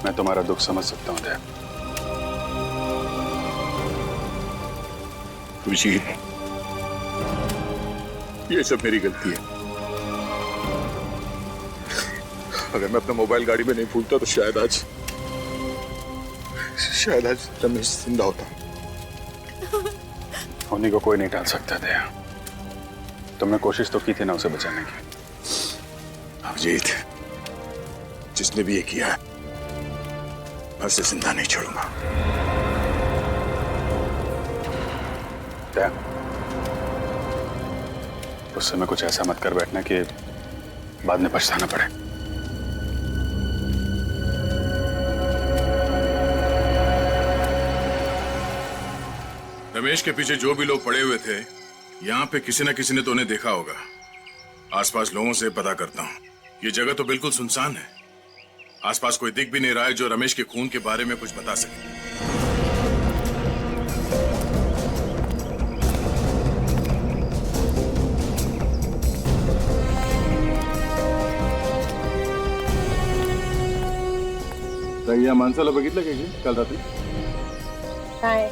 मैं तुम्हारा दुख समझ सकता हूँ दया। अभिजीत, ये सब मेरी गलती है। अगर मैं अपना मोबाइल गाड़ी में नहीं भूलता तो शायद आज रमेश जिंदा होता। होने को कोई नहीं टाल सकता दया। तुमने कोशिश तो की थी ना उसे बचाने की। अभिजीत, जिसने भी ये किया है मैं उसे जिंदा नहीं छोड़ूंगा। दया, उस समय कुछ ऐसा मत कर बैठना कि बाद में पछताना पड़े। रमेश के पीछे जो भी लोग पड़े हुए थे, यहाँ पे किसी न किसी ने तो उन्हें देखा होगा। आसपास लोगों से पता करता हूँ। ये जगह तो बिल्कुल सुनसान है। आसपास कोई दिख भी नहीं रहा है जो रमेश के खून के बारे में कुछ बता सके। या माणसाला बघितलं का की काल रात्री? काय?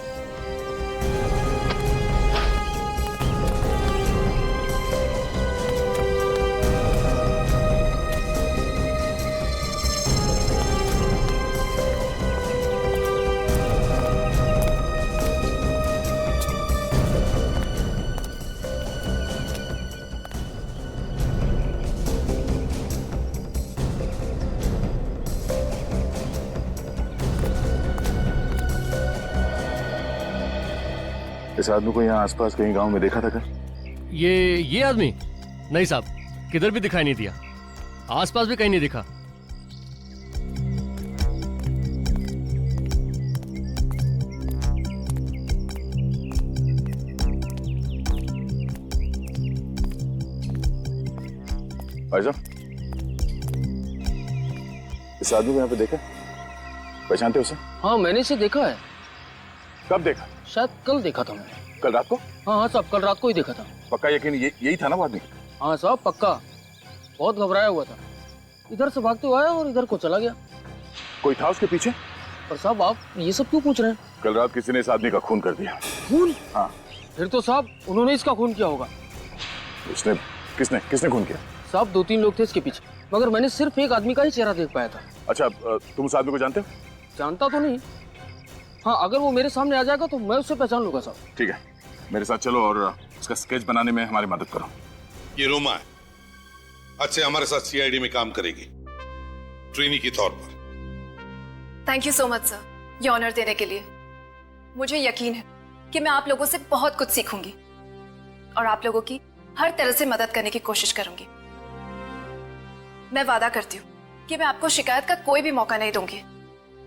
इस आदमी को यहाँ आसपास कहीं गांव में देखा था क्या? ये आदमी? नहीं साहब, किधर भी दिखाई नहीं दिया। आसपास भी कहीं नहीं दिखा। भाई साहब, इस आदमी को यहाँ पे देखा? पहचानते हो उसे? हाँ, मैंने इसे देखा है। कब देखा? शायद कल देखा था मैंने। कल रात को? हाँ साहब, कल रात को ही देखा था। पक्का यकीन यही था ना वो आदमी? हाँ साहब, पक्का। बहुत घबराया हुआ था, इधर से भागते हुए आया और इधर को चला गया। कोई था उसके पीछे? पर साहब, आप ये सब क्यों पूछ रहे हैं? कल रात किसी ने इस आदमी का खून कर दिया। खून? हाँ। फिर तो साहब उन्होंने इसका खून किया होगा। उसने किसने खून किया? साहब 2-3 लोग थे इसके पीछे, मगर मैंने सिर्फ एक आदमी का ही चेहरा देख पाया था। अच्छा, तुम उस आदमी को जानते हो? जानता तो नहीं। हाँ, अगर वो मेरे सामने आ जाएगा तो मैं उससे पहचान लूंगा साहब। ठीक है, मेरे साथ चलो और इसका स्केच बनाने में हमारी मदद करो। ये रोमा है, आज से हमारे साथ सीआईडी में काम करेगी, ट्रेनी के तौर पर। Thank you so much sir, ये ऑनर देने के लिए। मुझे यकीन है कि मैं आप लोगों से बहुत कुछ सीखूंगी और आप लोगों की हर तरह से मदद करने की कोशिश करूंगी। मैं वादा करती हूँ कि मैं आपको शिकायत का कोई भी मौका नहीं दूंगी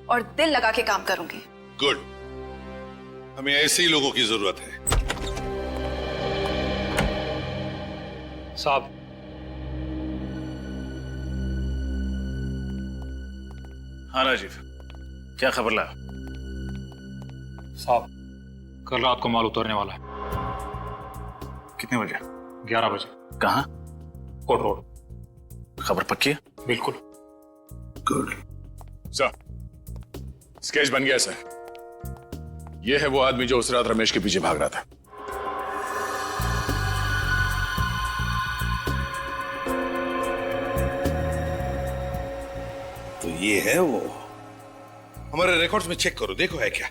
और दिल लगा के काम करूंगी। गुड, हमें ऐसे ही लोगों की जरूरत है। साहब, हाँ राजीव, क्या खबर लाया? साहब, कल रात को माल उतरने वाला है। कितने बजे? 11 बजे। कहाँ? कोट रोड। खबर पक्की है? बिल्कुल। गुड। सर, स्केच बन गया सर। ये है वो आदमी जो उस रात रमेश के पीछे भाग रहा था। तो ये है वो। हमारे रिकॉर्ड्स में चेक करो, देखो है क्या।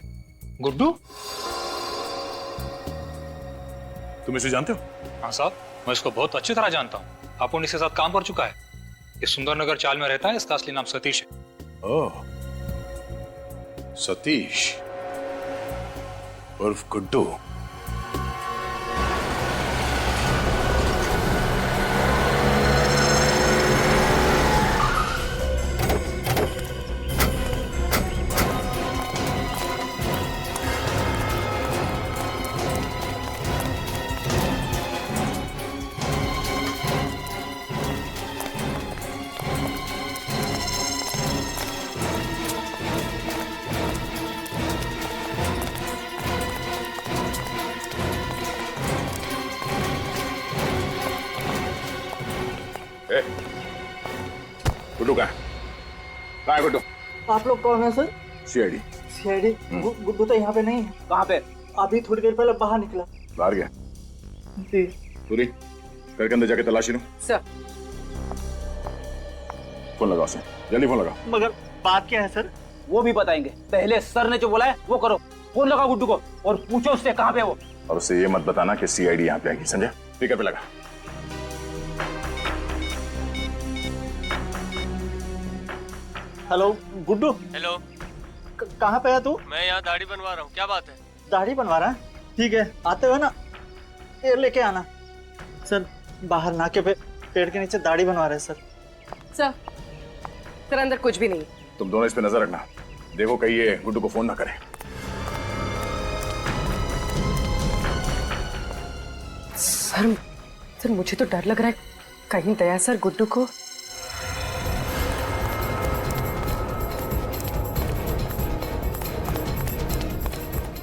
गुड्डू? तुम इसे जानते हो? हाँ साहब, मैं इसको बहुत अच्छी तरह जानता हूँ। अपुन इसके साथ काम कर चुका है। ये सुंदरनगर चाल में रहता है। इसका असली नाम सतीश है। ओह, सतीश उर्फ गुड्डू। गुड्डू कहाँ है गुड्डू? आप लोग कौन है सर? सीआईडी। सीआईडी? गुड्डू तो यहाँ पे नहीं है। कहाँ पे? अभी थोड़ी देर पहले बाहर निकला। बाहर गया? जी। पूरी घर के अंदर जाके तलाशी लो। सर। फोन लगाओ सर, जल्दी फोन लगाओ। मगर बात क्या है सर? वो भी बताएंगे, पहले सर ने जो बोला है वो करो। फोन लगाओ गुड्डू को और पूछो उससे कहाँ पे वो। और उससे ये मत बताना कि सीआईडी यहाँ पे आएगी, समझे? स्पीकर पे लगा। हेलो गुड्डू। हेलो, कहाँ पे है तू? मैं यहाँ दाढ़ी बनवा रहा हूँ, क्या बात है? दाढ़ी बनवा रहा है? ठीक है, आते हुए ना ये लेके आना। सर बाहर नाके पे पेड़ के नीचे दाढ़ी बनवा रहे हैं सर। सर अंदर कुछ भी नहीं। तुम दोनों इस पे नजर रखना, देखो कहीं ये गुड्डू को फोन ना करे। सर मुझे तो डर लग रहा है, कहीं दया सर गुड्डू को।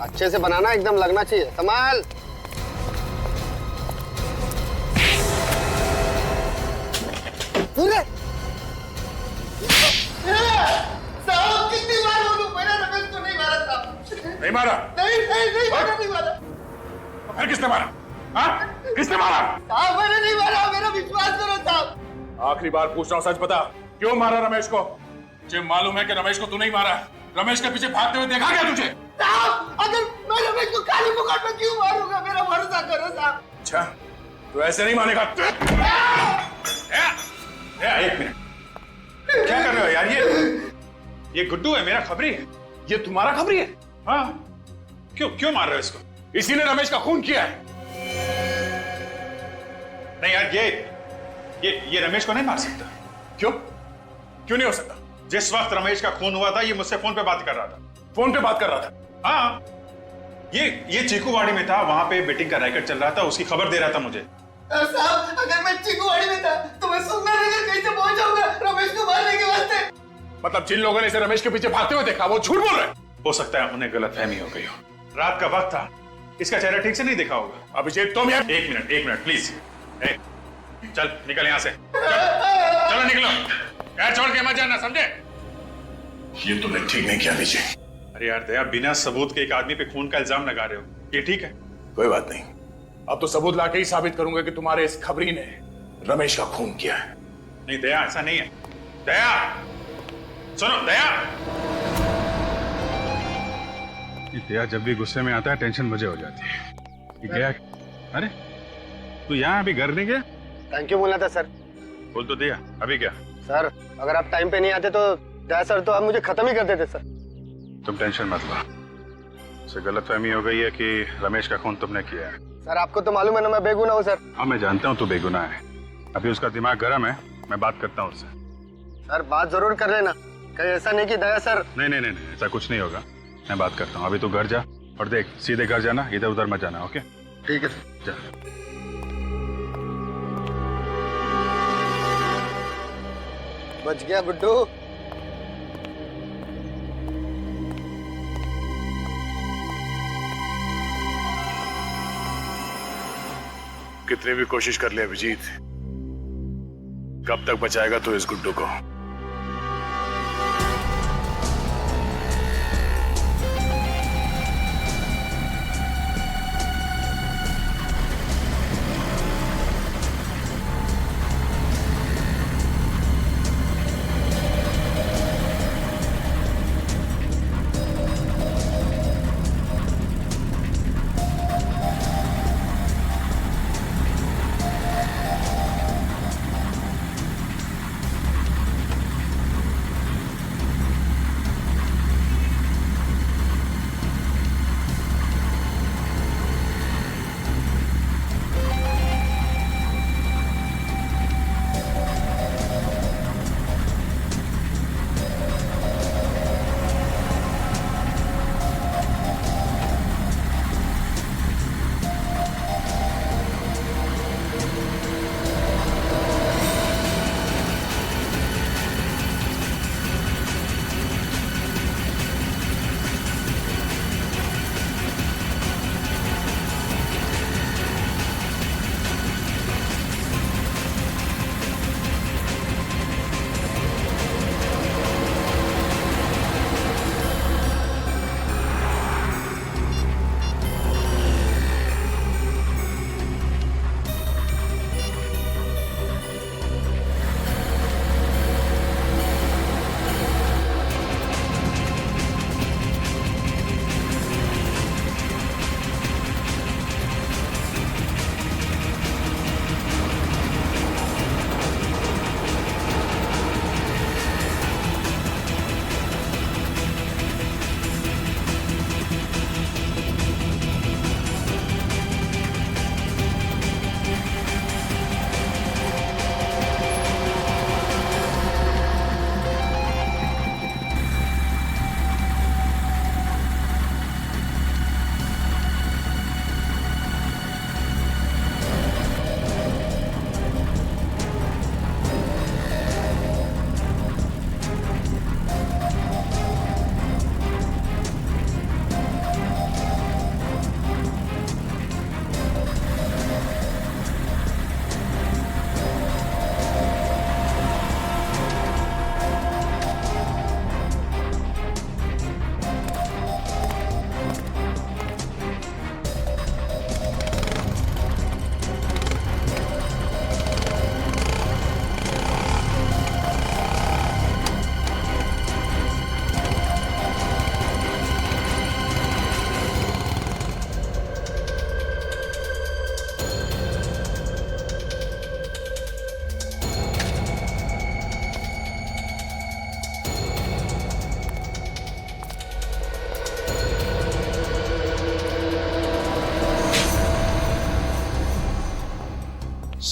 अच्छे से बनाना, एकदम लगना चाहिए। संभाल। साहब कितनी बार बोलूं, मैंने रमेश को नहीं मारा साहब। नहीं मारा? नहीं मारा। फिर किसने मारा? हाँ? किसने मारा? साहब मैंने नहीं मारा, मेरा विश्वास करो साहब। आखिरी बार पूछ रहा हूँ, सच बता, क्यों मारा रमेश को? मुझे मालूम है कि रमेश को तू नहीं मारा। रमेश के पीछे भागते हुए देखा क्या तुझे? साहब अगर मैं रमेश को काली मुकाट में क्यों मारूंगा, मेरा भरोसा करो साहब। अच्छा, तो ऐसे नहीं मानेगा। एक मिनट, क्या कर रहे हो यार? ये गुड्डू है, मेरा खबरी है। ये तुम्हारा खबरी है? हाँ। क्यों मार रहे हो इसको? इसी ने रमेश का खून किया है। नहीं यार, ये रमेश को नहीं मार सकता। क्यों नहीं हो सकता? जिस वक्त रमेश का खून हुआ था, ये मुझसे फोन पे बात कर रहा था। फोन पे बात कर रहा था? हाँ। ये चीकूवाड़ी में था, वहां पे बेटिंग का रैकेट चल रहा था, उसकी खबर दे रहा था मुझे। साहब अगर मैं चीकूवाड़ी में था तो मैं सुंदरनगर कैसे पहुंच जाऊंगा रमेश को मारने के वास्ते? मतलब जिन लोगों ने इसे रमेश के पीछे भागते हुए देखा, वो झूठ बोल रहे? हो सकता है उन्हें गलतफहमी हो गई हो। रात का वक्त था, इसका चेहरा ठीक से नहीं देखा होगा। अभिषेक तुम यार, एक मिनट प्लीज। चल निकल यहाँ से, चलो निकलो, यार छोड़ के मत जाना, समझे? ये तुमने ठीक नहीं किया विजय। अरे यार दया, बिना सबूत के एक आदमी पे खून का इल्जाम लगा रहे हो, ये ठीक है? कोई बात नहीं, अब तो सबूत लाके ही साबित करूंगा कि तुम्हारे इस खबरी ने रमेश का खून किया है। नहीं दया, ऐसा नहीं है। दया सुनो, दया। दया जब भी गुस्से में आता है टेंशन मुझे हो जाती है। ये गया? अरे तू यहाँ अभी घर नहीं गया? थैंक यू बोलना था सर। बोल तो दिया, अभी क्या? सर अगर आप टाइम पे नहीं आते तो दया सर तो आप मुझे खत्म ही कर देते सर। तुम टेंशन मत लो, उसे गलतफहमी हो गई है कि रमेश का खून तुमने किया है। सर आपको तो मालूम है ना मैं बेगुनाह हूँ सर। हाँ मैं जानता हूँ तू बेगुनाह है, अभी उसका दिमाग गर्म है, मैं बात करता हूँ उससे। सर बात जरूर कर लेना, कहीं ऐसा नहीं कि दया सर। नहीं, ऐसा कुछ नहीं होगा, मैं बात करता हूँ। अभी तू घर जा और देख, सीधे घर जाना, इधर उधर मत जाना, ओके? ठीक है सर। जा। बच गया गुड्डू। कितनी भी कोशिश कर ले अभिजीत, कब तक बचाएगा तू इस गुड्डू को?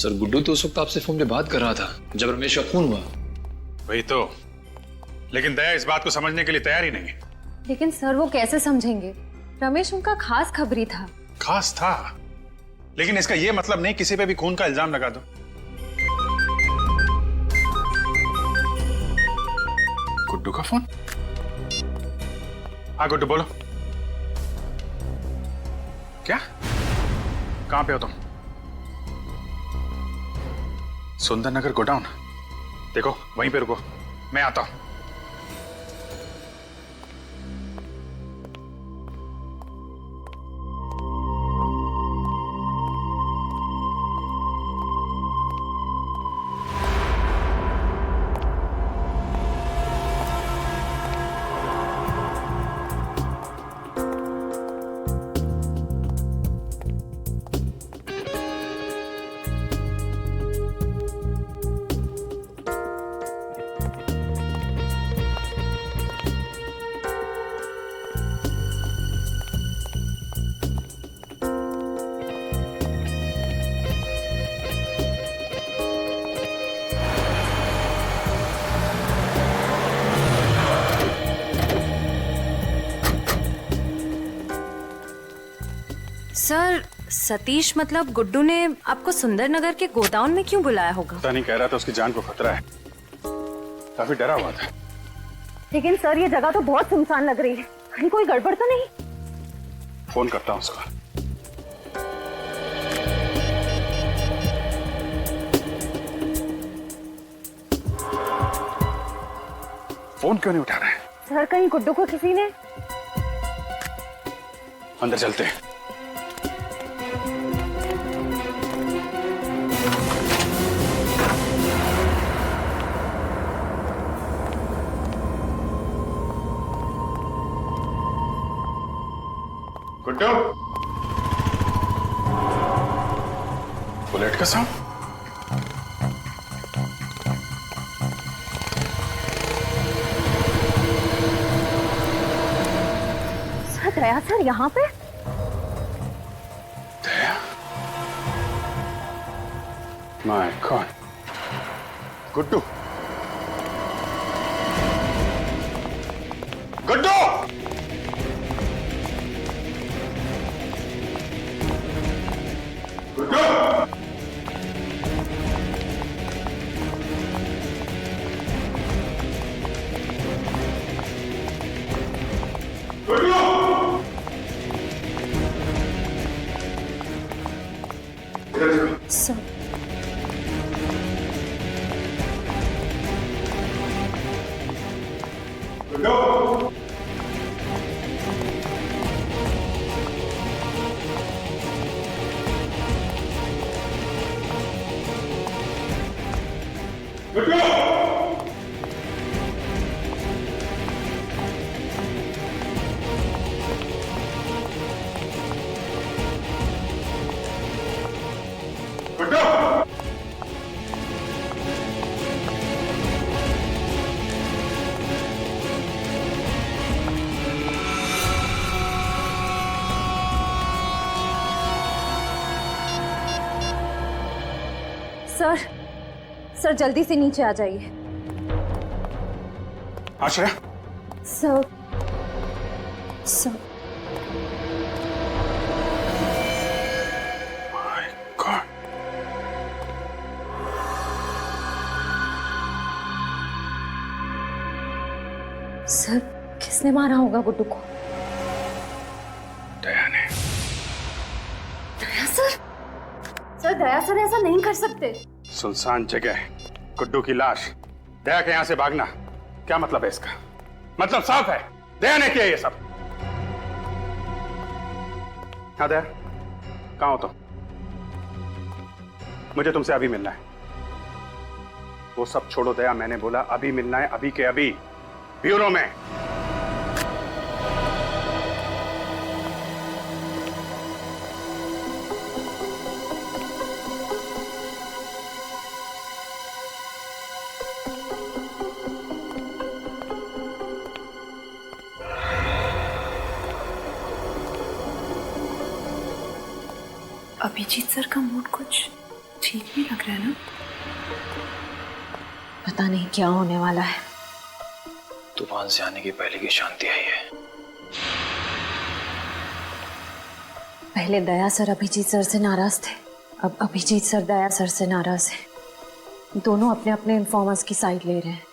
सर गुड्डू तो उस वक्त आपसे फोन पे बात कर रहा था जब रमेश का खून हुआ। वही तो, लेकिन दया इस बात को समझने के लिए तैयार ही नहीं है। लेकिन सर वो कैसे समझेंगे? रमेश उनका खास खबरी था। खास था, लेकिन इसका यह मतलब नहीं किसी पे भी खून का इल्जाम लगा दो। गुड्डू का फोन? हाँ गुड्डू बोलो। क्या? कहां पे हो तुम? सुंदर नगर गोडाउन? देखो वहीं पे रुको, मैं आता हूं। सर सतीश मतलब गुड्डू ने आपको सुंदरनगर के गोडाउन में क्यों बुलाया होगा? पता नहीं, कह रहा था उसकी जान को खतरा है, काफी डरा हुआ था। लेकिन सर ये जगह तो बहुत सुनसान लग रही है, कहीं कोई गड़बड़ तो नहीं? फोन करता हूं उसको। फोन क्यों नहीं उठा रहा है? सर कहीं गुड्डू को किसी ने? अंदर चलते हैं। गुड्डू, बुलेट का साउंड? सर दया सर यहाँ पे? Daya? My god, Guddu, Guddu! Sir sir sir जल्दी से नीचे आ जाइए। Ashray? Sir sir my god, sir किसने मारा होगा गुड्डू को? दया ने। Daya sir? Sir Daya sir ऐसा नहीं कर सकते। सुनसान जगह, गुड्डू की लाश, दया के यहां से भागना, क्या मतलब है इसका? मतलब साफ है, दया ने किया ये सब। हाँ दया, कहां हो तुम? मुझे तुमसे अभी मिलना है। वो सब छोड़ो दया, मैंने बोला अभी मिलना है, अभी के अभी, ब्यूरो में। अभिजीत सर का मूड कुछ ठीक नहीं लग रहा है ना? पता नहीं क्या होने वाला है। तूफान से आने की पहले की शांति है ये। पहले दया सर अभिजीत सर से नाराज थे, अब अभिजीत सर दया सर से नाराज हैं। दोनों अपने अपने इन्फॉर्मर्स की साइड ले रहे हैं।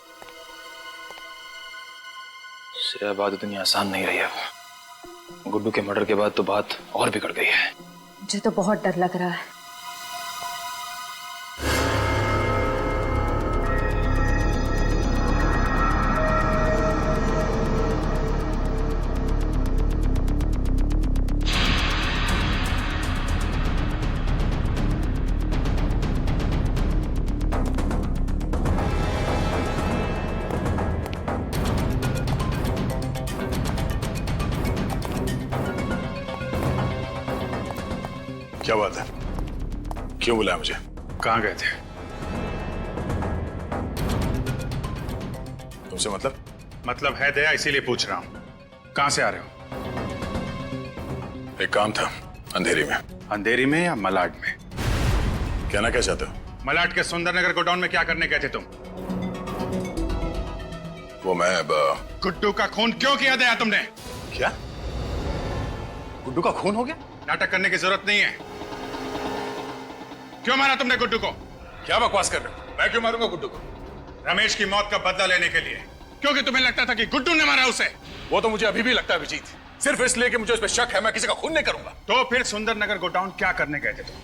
श्रेया बात इतनी आसान नहीं रही अब। गुड्डू के मर्डर के बाद तो बात और बिगड़ गई है। मुझे तो बहुत डर लग रहा है। क्या बात है? क्यों बुलाया मुझे? कहाँ गए थे? तुमसे मतलब है दया, इसीलिए पूछ रहा हूँ। कहाँ से आ रहे हो? एक काम था अंधेरी में। अंधेरी में या मलाड में? कहना क्या चाहते हो? मलाड के सुंदरनगर गोडाउन में क्या करने गए थे तुम? वो मैं अब गुड्डू का खून क्यों किया दया तुमने? क्या? गुड्डू का खून हो गया? नाटक करने की जरूरत नहीं है। क्यों मारा तुमने गुड्डू को? क्या बकवास कर रहे हो? मैं क्यों मारूंगा गुड्डू को? रमेश की मौत का बदला लेने के लिए, क्योंकि तुम्हें लगता था कि गुड्डू ने मारा उसे। वो तो मुझे अभी भी लगता है अभिजीत, सिर्फ इसलिए कि मुझे उस पर शक है। मैं किसी का खून नहीं करूंगा। तो फिर सुंदरनगर गोडाउन क्या करने गए थे तुम?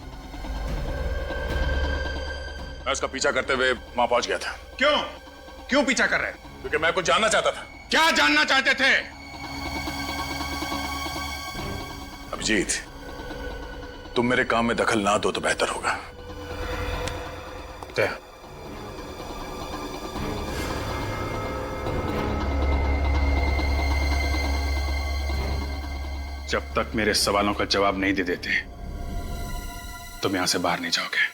मैं उसका पीछा करते हुए वहां पहुंच गया था। क्यों पीछा कर रहे? क्योंकि मैं कुछ जानना चाहता था। क्या जानना चाहते थे? अभिजीत, तुम मेरे काम में दखल ना दो तो बेहतर होगा। दया, जब तक मेरे सवालों का जवाब नहीं दे देते तुम यहां से बाहर नहीं जाओगे।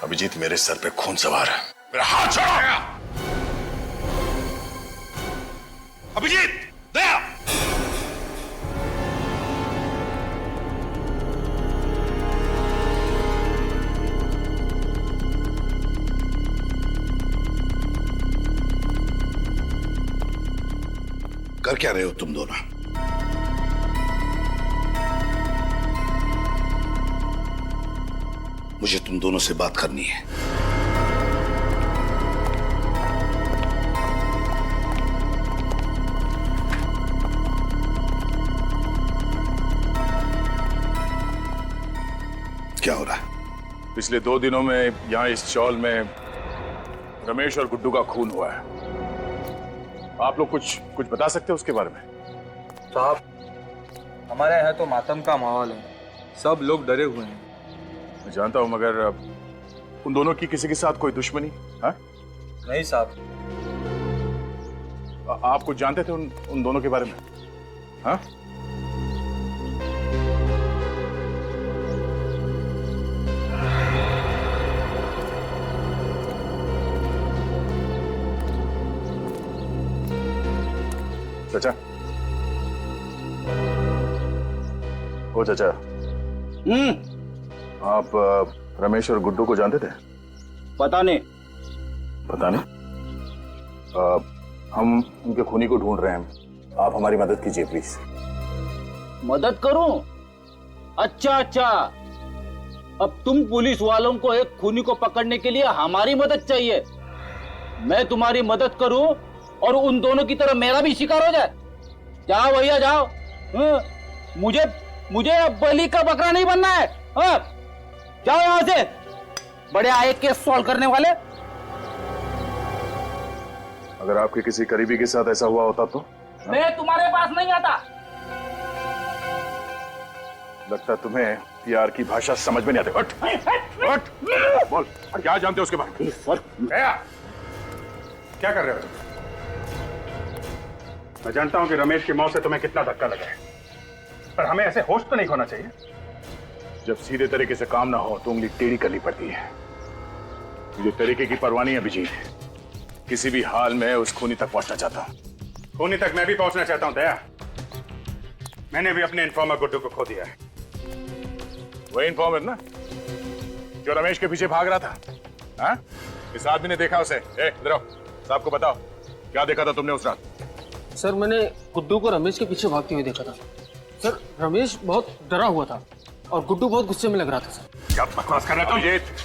अभिजीत, मेरे सर पे खून सवार है। मेरा हाथ छोड़ो। अभिजीत, दया, कर क्या रहे हो तुम दोनों? मुझे तुम दोनों से बात करनी है। क्या हो रहा है? पिछले 2 दिनों में यहाँ इस चौल में रमेश और गुड्डू का खून हुआ है। आप लोग कुछ बता सकते हो उसके बारे में? साहब, हमारे यहाँ तो मातम का माहौल है, सब लोग डरे हुए हैं। मैं जानता हूँ, मगर उन दोनों की किसी के साथ कोई दुश्मनी? हाँ? नहीं साहब। आप कुछ जानते थे उन दोनों के बारे में? हाँ? चाचा, ओ चाचा, आप रमेश और गुड्डू को जानते थे? पता नहीं। पता नहीं? हम उनके खूनी को ढूंढ रहे हैं। आप हमारी मदद कीजिए प्लीज। मदद करूं? अच्छा, अब तुम पुलिस वालों को एक खूनी को पकड़ने के लिए हमारी मदद चाहिए। मैं तुम्हारी मदद करूं और उन दोनों की तरह मेरा भी शिकार हो जाए? जाओ भैया जाओ। मुझे अब बलि का बकरा नहीं बनना है। जाओ यहां से, बड़े आए केस सॉल्व करने वाले। अगर आपके किसी करीबी के साथ ऐसा हुआ होता तो? मैं तुम्हारे पास नहीं आता। लगता तुम्हें प्यार की भाषा समझ में नहीं आती। हट, बोल, क्या जानते हो उसके बारे में? क्या कर रहे हो तुम? मैं जानता हूं कि रमेश की मौत से तुम्हें कितना धक्का लगा है, पर हमें ऐसे होश तो नहीं खोना चाहिए। जब सीधे तरीके से काम ना हो तो उंगली टेढ़ी करनी पड़ती है। मुझे तरीके की परवाह नहीं है अभिजीत, किसी भी हाल में उस खूनी तक पहुंचना चाहता हूं। खूनी तक मैं भी पहुंचना चाहता हूं दया। मैंने भी अपने इन्फॉर्मर गुड्डू को खो दिया है। वही इन्फॉर्मर ना जो रमेश के पीछे भाग रहा था? हाँ? इस आदमी ने देखा उसे। इधर आओ, साहब को बताओ क्या देखा था तुमने उस रात? सर मैंने गुड्डू को रमेश के पीछे भागते हुए देखा था। सर रमेश बहुत डरा हुआ था और गुड्डू बहुत गुस्से में लग रहा था। सर क्या बकवास कर रहा था?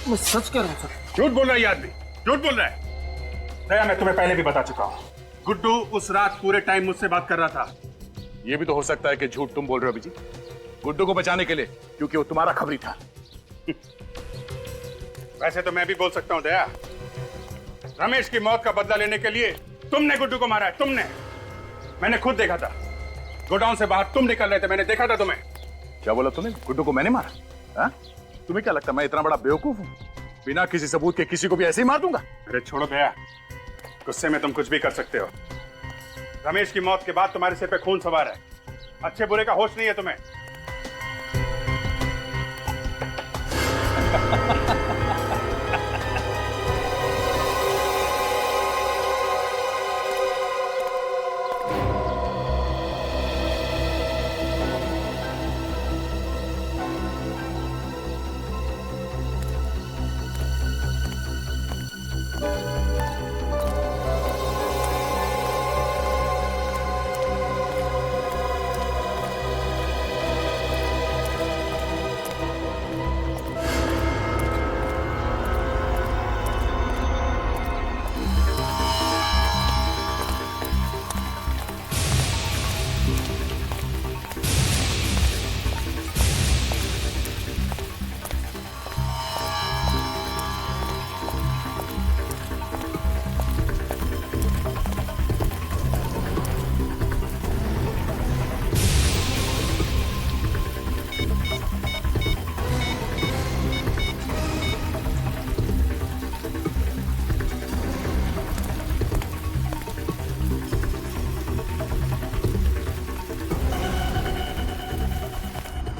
मैं सच कह रहा हूँ सर। झूठ बोल रहा है ये आदमी, झूठ बोल रहा है। दया, मैं तुम्हें पहले भी बता चुका हूँ, गुड्डू उस रात पूरे टाइम मुझसे बात कर रहा था। ये भी तो हो सकता है कि झूठ तुम बोल रहे हो अभिजीत, गुड्डू को बचाने के लिए, क्योंकि वो तुम्हारा खबरी था। वैसे तो मैं भी बोल सकता हूँ दया, रमेश की मौत का बदला लेने के लिए तुमने गुड्डू को मारा है, तुमने। मैंने खुद देखा था, गोडाउन से बाहर तुम निकल रहे थे, मैंने देखा था तुम्हें। क्या बोला तुमने? गुड्डू को मैंने मारा? हाँ? तुम्हें क्या लगता मैं इतना बड़ा बेवकूफ हूँ? बिना किसी सबूत के किसी को भी ऐसे ही मार दूंगा? अरे छोड़ो दया, गुस्से में तुम कुछ भी कर सकते हो। रमेश की मौत के बाद तुम्हारे सिर पे खून सवार है, अच्छे बुरे का होश नहीं है तुम्हें।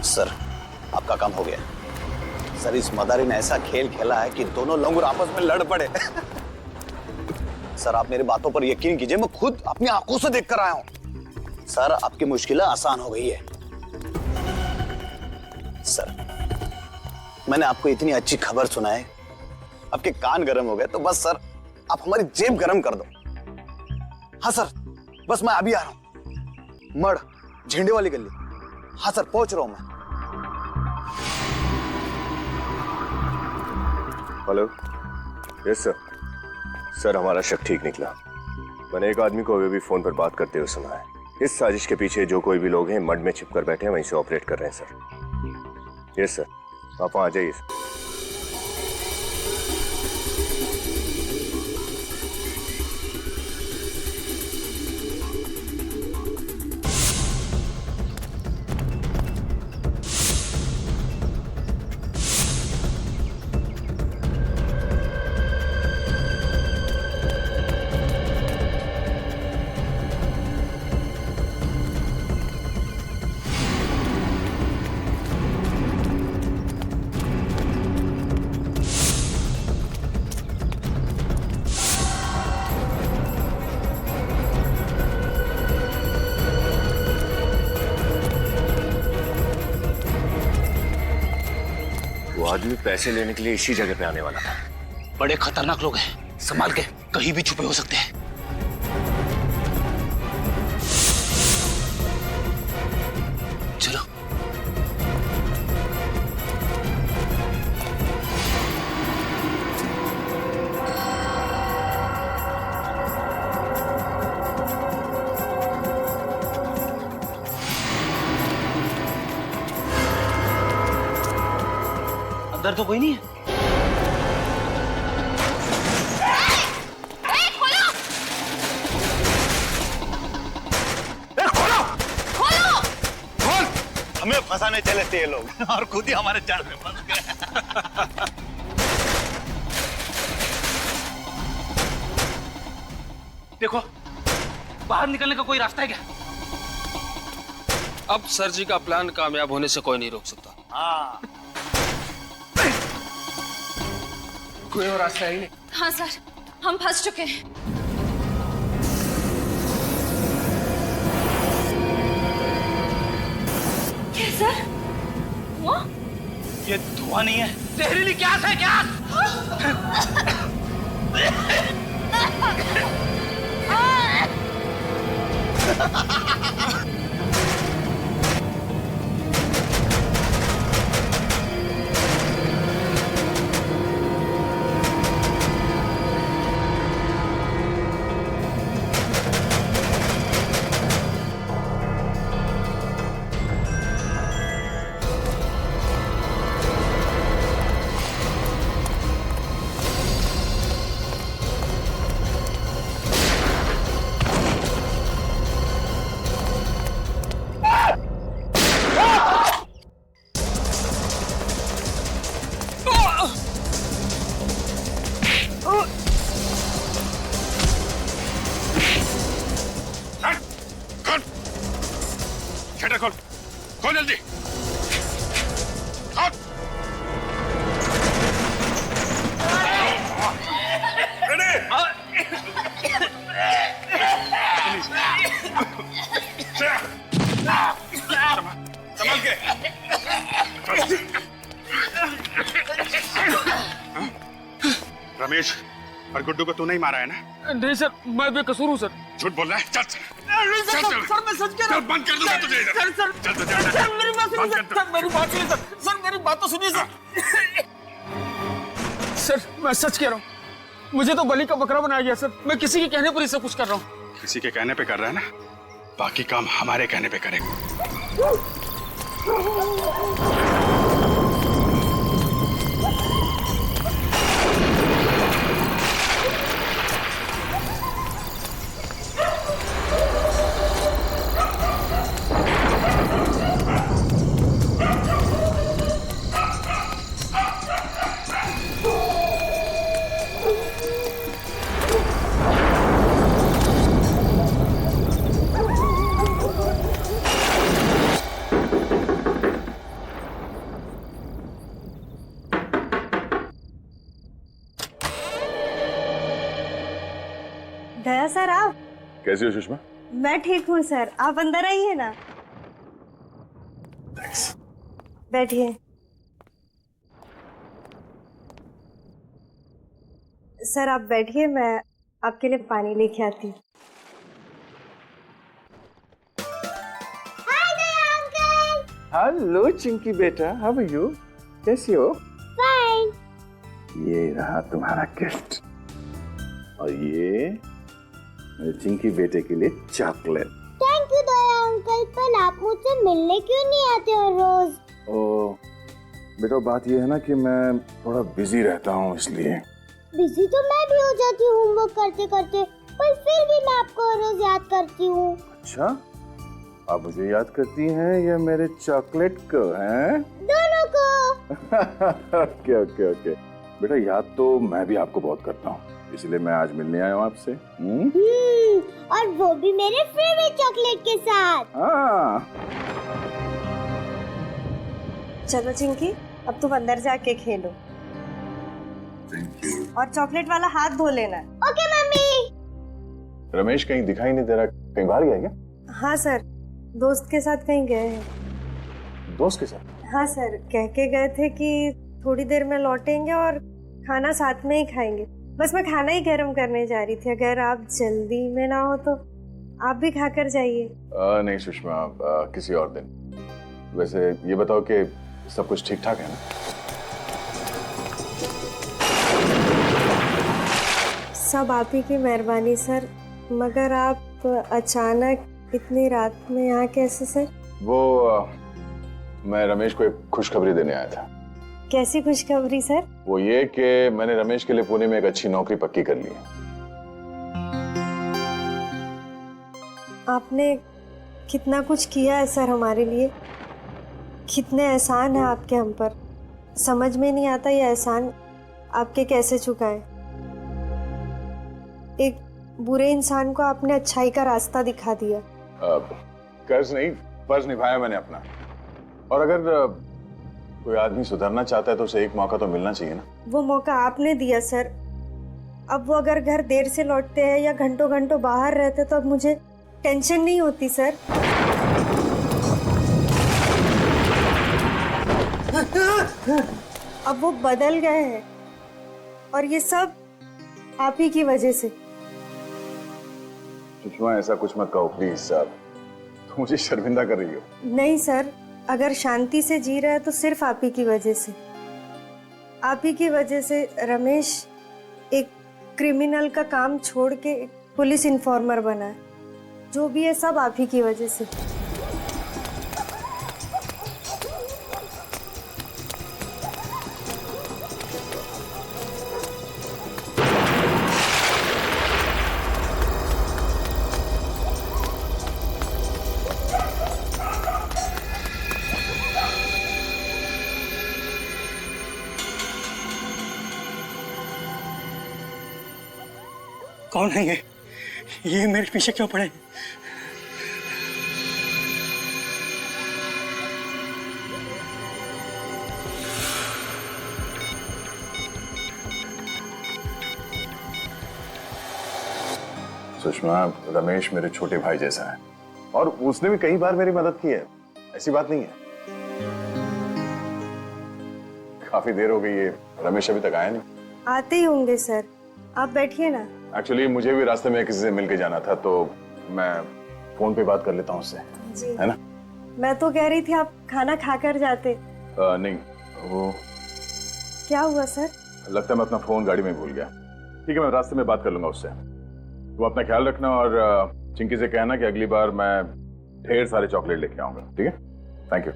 सर आपका काम हो गया। सर इस मदारी ने ऐसा खेल खेला है कि दोनों लंगूर आपस में लड़ पड़े। सर आप मेरी बातों पर यकीन कीजिए, मैं खुद अपनी आंखों से देख कर आया हूं। सर आपकी मुश्किलें आसान हो गई है। सर मैंने आपको इतनी अच्छी खबर सुनाई, आपके कान गर्म हो गए, तो बस सर आप हमारी जेब गर्म कर दो। हाँ सर, बस मैं अभी आ रहा हूं, मड़ झंडे वाली गली। हाँ सर पहुंच रहा हूं मैं। Hello, yes sir. सर हमारा शक ठीक निकला। मैंने एक आदमी को अभी भी फोन पर बात करते हुए सुना है। इस साजिश के पीछे जो कोई भी लोग हैं मड में छिपकर बैठे हैं, वहीं से ऑपरेट कर रहे हैं सर। यस सर, आप वहां आ जाइए सर। आदमी पैसे लेने के लिए इसी जगह पे आने वाला था। बड़े खतरनाक लोग हैं, संभाल के, कहीं भी छुपे हो सकते हैं। चलो अंदर तो कोई नहीं है। हमें फंसाने चले थे ये लोग और खुद ही हमारे जाल में फंस गए। देखो बाहर निकलने का कोई रास्ता है क्या? अब सर जी का प्लान कामयाब होने से कोई नहीं रोक सकता। हाँ कोई और रास्ता ही नहीं। हाँ सर, हम फंस चुके हैं। क्या सर? वो ये धुआं नहीं है, जहरीली गैस है, गैस। शटर खोल, खोल जल्दी, खोल। संभाल के। रमेश और गुड्डू को तू नहीं मारा है ना? नहीं सर, मैं बेकसूर हूँ सर। झूठ बोल रहा है? चल सर मैं सच कह रहा हूँ। बंद कर दूंगा तुझे इधर। सर मेरी बात सुनिए सर, मेरी बात सुनिए सर, सर मेरी बात तो सुनिए सर। सर मैं सच कह रहा हूँ, मुझे तो बलि का बकरा बनाया गया सर। मैं किसी के कहने पर ही सब कुछ कर रहा हूँ। किसी के कहने पे कर रहा है ना, बाकी काम हमारे कहने पे करेगा। दया सर, आप कैसी हो सुषमा? मैं ठीक हूँ सर, आप अंदर आइए ना। बैठिए। सर आप बैठिए, मैं आपके लिए पानी लेके आती हूँ। हेलो चिंकी बेटा, हाउ आर यू? कैसी हो? फाइन। ये रहा तुम्हारा गिफ्ट, और ये मेरे चिंकी बेटे के लिए chocolate. Thank you Daya uncle, पर आप मुझसे मिलने क्यों नहीं आते हो रोज? ओ बेटा, बात ये है ना कि मैं थोड़ा बिजी रहता हूँ, इसलिए। बिजी तो मैं भी हो जाती हूँ होमवर्क करते करते, पर फिर भी मैं आपको रोज याद करती हूँ। अच्छा, आप मुझे याद करती हैं या मेरे चॉकलेट को? हैं दोनों को। ओके ओके ओके बेटा, याद तो मैं भी आपको बहुत करता हूँ, इसलिए मैं आज मिलने आया हूँ आपसे। और वो भी मेरे फेवरेट चॉकलेट के साथ। हाँ। चलो चिंकी, अब तुम अंदर जाके खेलो। और चॉकलेट वाला हाथ धो लेना। Okay mummy. रमेश कहीं दिखाई नहीं दे रहा, कहीं बाहर गया क्या? हाँ सर, दोस्त के साथ कहीं गए हैं। दोस्त के साथ? हाँ सर, कह के गए थे कि थोड़ी देर में लौटेंगे और खाना साथ में ही खाएंगे। बस मैं खाना ही गर्म करने जा रही थी, अगर आप जल्दी में ना हो तो आप भी खाकर जाइए। नहीं सुषमा, किसी और दिन। वैसे ये बताओ कि सब कुछ ठीक ठाक है ना? सब आप ही की मेहरबानी सर, मगर आप अचानक इतनी रात में यहाँ कैसे सर? वो मैं रमेश को एक खुशखबरी देने आया था। कैसी खुशखबरी सर? वो ये कि मैंने रमेश के लिए पुणे में एक अच्छी नौकरी पक्की कर ली है। आपने कितना कुछ किया है सर हमारे लिए, कितने एहसान है आपके हम पर। समझ में नहीं आता ये एहसान आपके कैसे चुकाएं। एक बुरे इंसान को आपने अच्छाई का रास्ता दिखा दिया। कर्ज नहीं, फर्ज निभाया मैंने अपना। और अगर कोई आदमी सुधरना चाहता है तो उसे एक मौका तो मिलना चाहिए ना। वो मौका आपने दिया सर। अब वो अगर घर देर से लौटते हैं या घंटों घंटों बाहर रहते तो अब मुझे टेंशन नहीं होती सर। अब वो बदल गए हैं और ये सब आप ही की वजह से। सुषमा ऐसा कुछ मत कहो प्लीज साहब, तुम मुझे शर्मिंदा कर रही हो। नहीं सर, अगर शांति से जी रहा है तो सिर्फ आप ही की वजह से। आप ही की वजह से रमेश एक क्रिमिनल का काम छोड़ के एक पुलिस इन्फॉर्मर बना है। जो भी है सब आप ही की वजह से। कौन है ये मेरे पीछे क्यों पड़े? सुषमा, रमेश मेरे छोटे भाई जैसा है और उसने भी कई बार मेरी मदद की है, ऐसी बात नहीं है। काफी देर हो गई है, रमेश अभी तक आया नहीं। आते ही होंगे सर, आप बैठिए ना। एक्चुअली मुझे भी रास्ते में किसी से मिलके जाना था तो मैं फोन पे बात कर लेता हूँ उससे, जी है ना? मैं तो कह रही थी आप खाना खाकर जाते। नहीं, वो क्या हुआ सर? लगता है मैं अपना फोन गाड़ी में भूल गया। ठीक है, मैं रास्ते में बात कर लूंगा उससे। तुम अपना ख्याल रखना और चिंकी से कहना कि अगली बार मैं ढेर सारे चॉकलेट लेके आऊंगा, ठीक है? Thank you.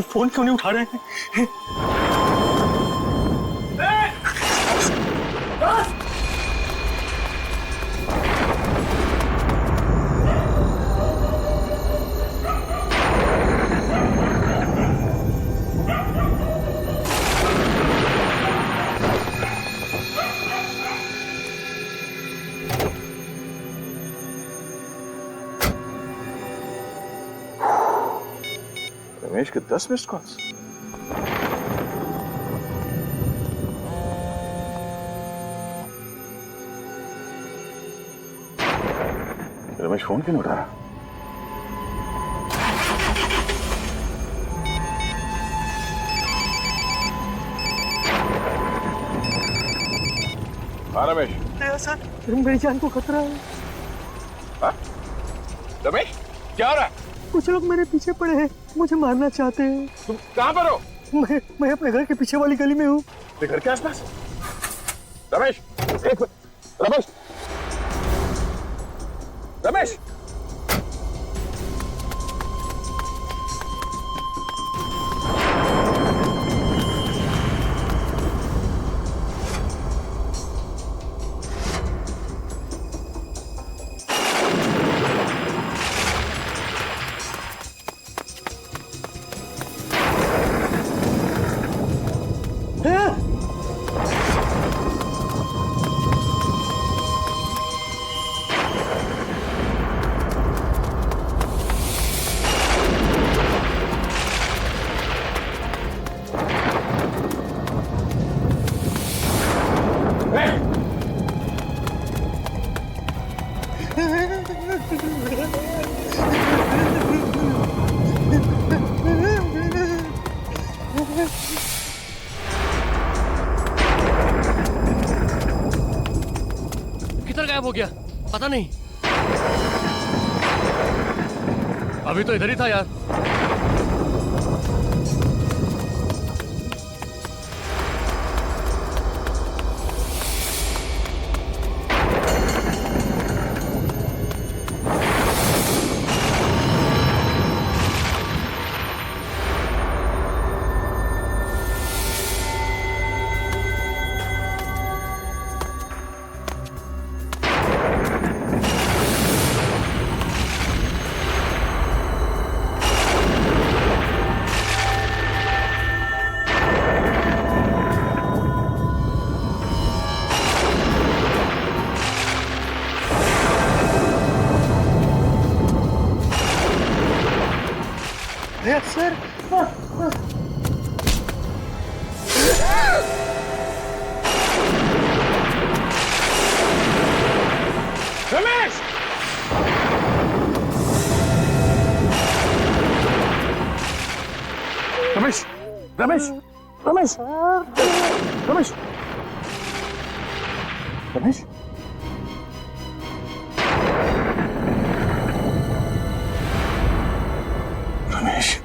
फोन क्यों नहीं उठा रहे हैं? रमेश के 10 मिस्ड कॉल्स। रमेश फोन क्यों नहीं उठा रहा? हाँ रमेश। सर, मेरी जान को खतरा है। हाँ? रमेश, क्या हो रहा है? कुछ लोग मेरे पीछे पड़े हैं, मुझे मारना चाहते हैं। तुम कहाँ पर हो? मैं अपने घर के पीछे वाली गली में हूँ। घर के आसपास? रमेश, एक मिनट। रमेश, रमेश, किधर गायब हो गया पता नहीं। अभी तो इधर ही था यार। सर, रमेश! रमेश! रमेश! रमेश! रमेश! रमेश! रमेश!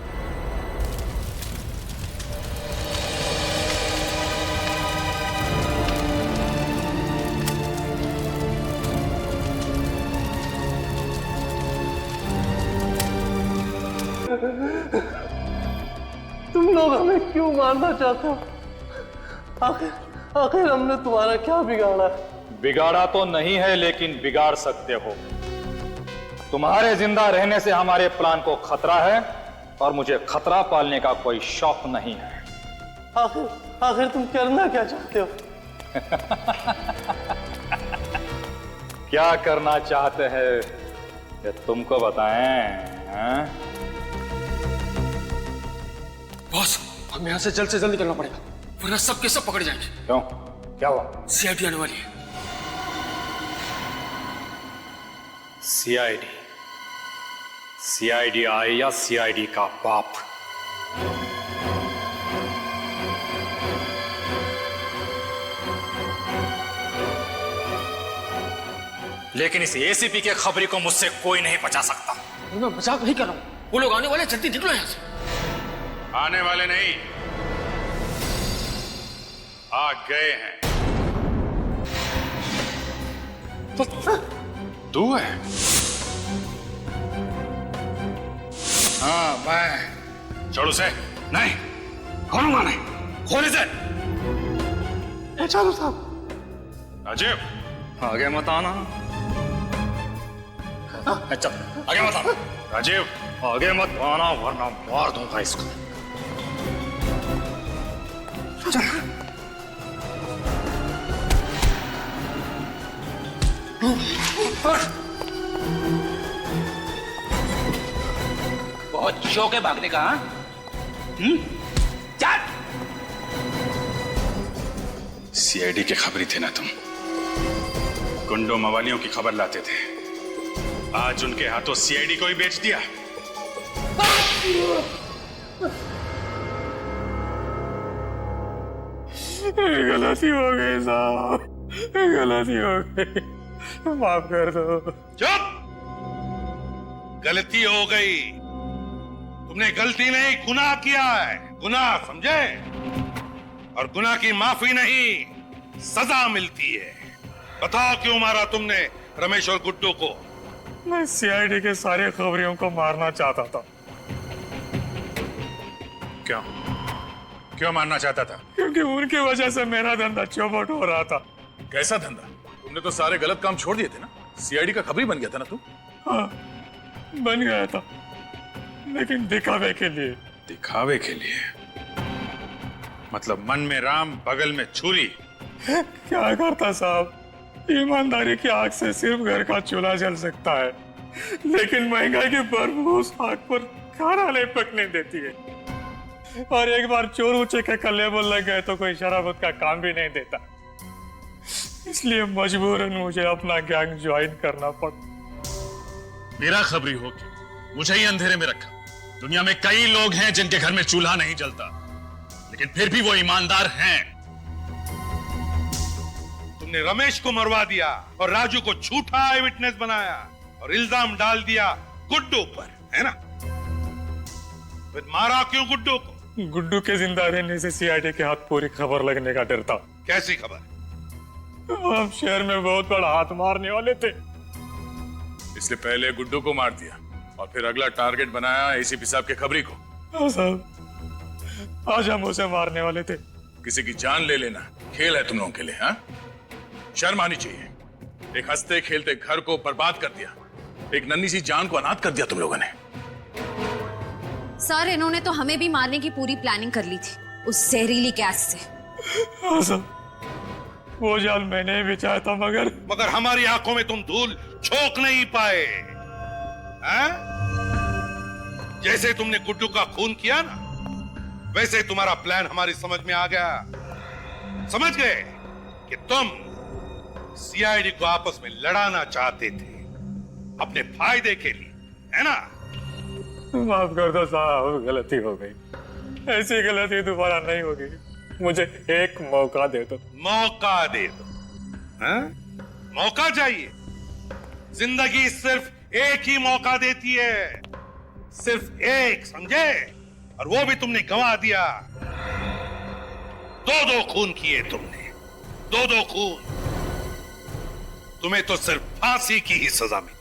तुम लोग हमें क्यों मारना चाहते हो? आखिर हमने तुम्हारा क्या बिगाड़ा है? बिगाड़ा तो नहीं है, लेकिन बिगाड़ सकते हो। तुम्हारे जिंदा रहने से हमारे प्लान को खतरा है और मुझे खतरा पालने का कोई शौक नहीं है। आखिर तुम करना क्या चाहते हो? क्या करना चाहते हैं ये तुमको बताएं? बॉस, हमें यहाँ से जल्द निकलना पड़ेगा, वरना सब के सब पकड़ जाएंगे। क्यों? क्या हुआ? सीआईडी आने वाली है। सीआईडी? सीआईडी आए या सीआईडी का बाप? लेकिन इस एसीपी के खबरी को मुझसे कोई नहीं बचा सकता। मैं मजाक नहीं कर रहा हूँ, वो लोग आने वाले, जल्दी निकलो यहाँ से। आने वाले नहीं, आ गए हैं। तू है? हाँ मैं। छोड़ उसे। नहीं खोलूंगा नहीं। खोल इसे। चालू साहब। राजीव आगे मत आना। चल आगे मत आना। राजीव आगे मत आना वरना मार दूंगा इसको। बहुत शौक है भागने का? चल। सीआईडी के खबरी थे ना तुम? गुंडों मवालियों की खबर लाते थे, आज उनके हाथों सीआईडी को ही बेच दिया। गलती हो गई साहब, गलती हो गई, माफ कर दो। चुप! गलती हो गई। तुमने गलती नहीं, गुनाह किया है। गुनाह समझे? और गुनाह की माफी नहीं, सजा मिलती है। बताओ क्यों मारा तुमने रमेश और गुड्डू को? मैं सीआईडी के सारे खबरियों को मारना चाहता था। क्यों? क्यों मारना चाहता था? क्योंकि उनकी वजह से मेरा धंधा चौपट हो रहा था। कैसा धंधा? तुमने तो सारे गलत काम छोड़ दिए थे ना। सीआईडी का खबरी बन गया था ना तू? हाँ, बन गया था, लेकिन दिखावे के लिए। दिखावे के लिए? मतलब मन में राम बगल में छुरी। क्या करता साहब, ईमानदारी की आग से सिर्फ घर का चूल्हा जल सकता है, लेकिन महंगाई की बर्फ उस आग पर खाना नहीं पकने देती है। और एक बार चोर ऊंचे के कल्ले बोल लग गए तो कोई शराबत का काम भी नहीं देता। इसलिए मजबूरन मुझे अपना गैंग ज्वाइन करना पड़ा। मेरा खबरी हो के मुझे ही अंधेरे में रखा। दुनिया में कई लोग हैं जिनके घर में चूल्हा नहीं जलता, लेकिन फिर भी वो ईमानदार हैं। तुमने रमेश को मरवा दिया और राजू को झूठा आई विटनेस बनाया और इल्जाम डाल दिया गुड्डू पर, है ना? फिर मारा क्यों गुड्डू को? गुड्डू के जिंदा रहने से सीआईडी के हाथ पूरी खबर लगने का डर था। कैसी खबर? हम शहर में बहुत बड़ा हाथ मारने वाले थे। इसलिए पहले गुड्डू को मार दिया और फिर अगला टारगेट बनाया एसीपी साहब के खबरी को। हाँ साहब, आज हम उसे मारने वाले थे। किसी की जान ले लेना खेल है तुम लोगों के लिए? हाँ, शर्म आनी चाहिए। एक हंसते खेलते घर को बर्बाद कर दिया, एक नन्ही सी जान को अनाथ कर दिया तुम लोगों ने। सर, इन्होंने तो हमें भी मारने की पूरी प्लानिंग कर ली थी उस जहरीली गैस से। हाँ साहब, वो जाल मैंने ही बिछाया था, मगर हमारी आंखों में तुम धूल झोंक नहीं पाए। हैं? जैसे तुमने गुड्डू का खून किया ना, वैसे तुम्हारा प्लान हमारी समझ में आ गया। समझ गए कि तुम सीआईडी को आपस में लड़ाना चाहते थे अपने फायदे के लिए, है ना? माफ कर दो साहब, गलती हो गई। ऐसी गलती दोबारा नहीं होगी। मुझे एक मौका दे दो। मौका दे दो? हाँ? मौका चाहिए? जिंदगी सिर्फ एक ही मौका देती है, सिर्फ एक, समझे? और वो भी तुमने गंवा दिया। 2-2 खून किए तुमने, 2-2 खून। तुम्हें तो सिर्फ फांसी की ही सजा मिली।